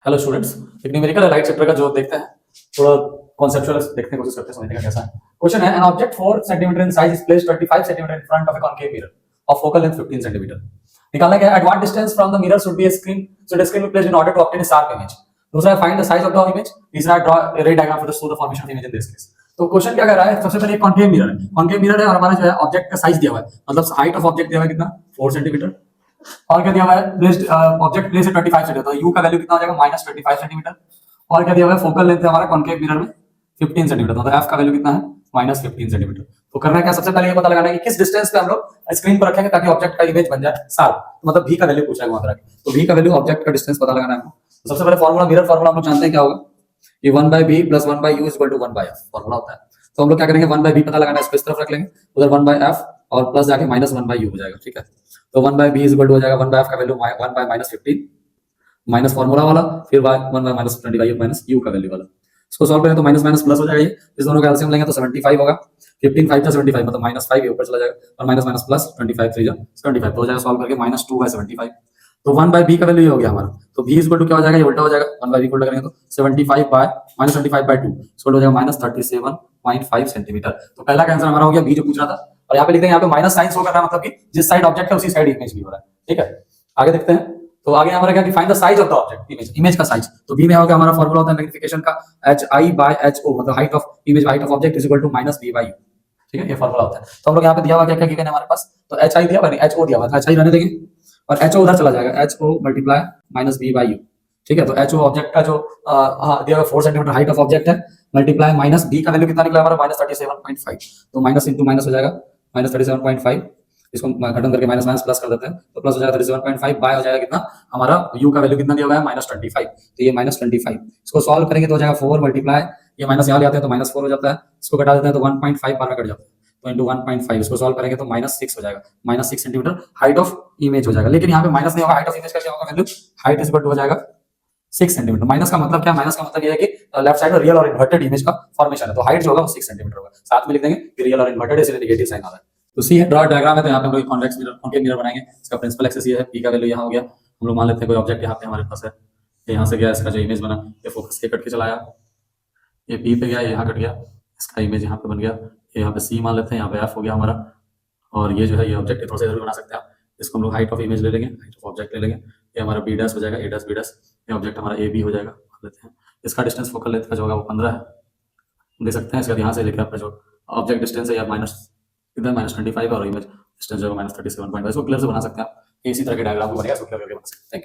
Hello students, एक numerical allied chapter का जो देखते हैं थोड़ा कॉन्सेप्चुअल देखने की कोशिश करते हैं, समझने का कैसा है। क्वेश्चन है, an object 4 centimetre in size is placed 25 centimetre in front of a concave mirror of focal length 15 centimetre. निकालना क्या है, at what distance from the mirror should be a screen, should a screen be placed in order to obtain a sharp image. दूसरा है, find the size of the image. तीसरा है, draw a ray diagram for the show the formation of image in this case. तो question क्या कर रहा है, सबसे पहले एक कॉन्केव मिरर है, कॉन्केव मिरर है और हमारा जो है ऑब्जेक्ट का साइज दिया हुआ है, मतलब हाइट ऑफ ऑब्जेक्ट दिया हुआ है कितना 4 सेंटीमीटर, और क्या दिया हुआ है, प्लेस्ड ऑब्जेक्ट प्लेस है 25 सेंटीमीटर, तो u का वैल्यू कितना हो जाएगा -25 सेंटीमीटर। और क्या दिया हुआ है, फोकल लेंथ है हमारा कॉन्केव मिरर में 15 सेंटीमीटर, मतलब f का वैल्यू कितना है -15 सेंटीमीटर। तो करना क्या, सबसे पहले ये पता लगाना है कि किस डिस्टेंस पे हम लोग स्क्रीन पर रखेंगे ताकि ऑब्जेक्ट का इमेज बन जाए शार्प, मतलब v का वैल्यू पूछा है वहां पर। तो v का वैल्यू ऑब्जेक्ट का डिस्टेंस पता लगाना है हमको। तो सबसे पहले फार्मूला, मिरर फार्मूला हम लोग जानते हैं क्या होगा, ये 1/b + 1/u = 1/f फार्मूला होता है। तो हम लोग क्या करेंगे, 1/b पता लगाना है, इसको इस तरफ रख लेंगे, उधर 1/f और प्लस जाके -1/u हो जाएगा, ठीक है। तो 1/b = हो जाएगा 1/f का वैल्यू 1/-15 माइनस फार्मूला वाला, फिर 1/-25 u का वैल्यू वाला। इसको सॉल्व करें तो माइनस माइनस प्लस हो जाएगा, ये इस दोनों का एलसीएम लेंगे तो 75 होगा, 15 5 75 मतलब -5 ये ऊपर चला जाएगा, और माइनस माइनस प्लस 25 3 75 तो हो जाएगा सॉल्व करके -2/75। तो 1/b का वैल्यू ये हो गया हमारा। तो b = क्या हो जाएगा, ये उल्टा हो जाएगा, 1/b को उल्टा करेंगे तो 75/-25/2 इसको हो जाएगा -37.5 सेंटीमीटर। तो पहला का आंसर हमारा हो गया, b जो पूछ रहा था। और यहाँ पे लिख देंगे, यहाँ पे माइनस साइन शो कर रहा है, मतलब कि जिस साइड ऑब्जेक्ट है उसी साइड इमेज भी हो रहा है, ठीक है। आगे देखते हैं, तो आगे हमारा क्या, find the size of the object, image का साइज। तो b में होगा हमारा फार्मूला होता है मैग्नीफिकेशन का, hi/ho, मतलब height of image, height of object is equal to -b/u, ठीक है, ये फार्मूला होता है। तो हम लोग यहाँ पे दिया हुआ क्या क्या गिवन है हमारे पास, तो hi दिया हुआ है, ho दिया हुआ है, hi रहने देंगे और ho उधर चला जाएगा, ho × -b/u, ठीक है। तो ho ऑब्जेक्ट का जो दिया हुआ 4 सेंटीमीटर हाइट ऑफ ऑब्जेक्ट है, मल्टीप्लाई -b का वैल्यू कितना निकला हमारा -37.5, तो माइनस इंटू माइनस हो जाएगा -37.5, इसको खत्म करके माइनस माइनस प्लस कर देते हैं, तो प्लस हो जाएगा 37.5 बाय हो जाएगा कितना हमारा u का वैल्यू कितना दिया हुआ है -25, तो ये -25। इसको सॉल्व करेंगे तो हो जाएगा 4 मल्टीप्लाई, ये माइनस यहाँ ले आते हैं तो -4 हो जाता है, इसको घटा देते हैं तो 1.5 बार में कट जाता है, तो इंटू 1.5 इसको सॉल्व करेंगे तो -6 हो जाएगा, -6 सेंटीमीटर हाइट ऑफ इमेज हो जाएगा। लेकिन यहाँ पे माइनस नहीं होगा, हाइट ऑफ इमेज का क्या होगा value, height is equal to हो जाएगा 6 सेंटीमीटर। माइनस का मतलब क्या, माइनस का मतलब ये है कि लेफ्ट साइड में रियल और इन्वर्टेड इमेज का फॉर्मेशन है, तो हाइट जो होगा वो 6 सेंटीमीटर होगा। साथ में लिख देंगे कि रियल और इन्वर्टेड, इसलिए नेगेटिव साइन आ रहा है। तो सी है, ड्रॉ डायग्राम है, तो यहाँ पे हम लोग कॉन्वेक्स मिरर, कॉन्केव मिरर बनाएंगे। इसका प्रिंसिपल एक्सिस ये है, p का वैल्यू यहाँ हो गया, हम लोग मान लेते हैं कोई ऑब्जेक्ट यहाँ पे हमारे पास है, यहाँ से गया, इसका जो इमेज बना ये फोकस से कट के चलाया, ये p पे गया, यहाँ कट गया, इसका इमेज यहाँ पे बन गया, यहाँ पे c मान लेते हैं, यहाँ पे f हो गया हमारा, और ये जो है ये ऑब्जेक्ट थोड़ा सा इधर बना सकते हैं आप। इसको हम लोग हाइट ऑफ इमेज ले लेंगे, हाइट ऑफ ऑब्जेक्ट ले लेंगे, ये हमारा b' हो जाएगा, a' b', ये ऑब्जेक्ट हमारा ab हो जाएगा, लेते हैं। इसका डिस्टेंस फोकल लेंथ का जो होगा वो 15 है, देख सकते हैं। इसका यहाँ से लेकर आपका जो ऑब्जेक्ट डिस्टेंस है या -25 और इमेज डिस्टेंस जो है -37.5, इसको क्लियर से बना सकते हैं आप, इसी तरह के डायग्राम को बनेगा, इसको क्लियर करके बना सकते हैं। Thank you.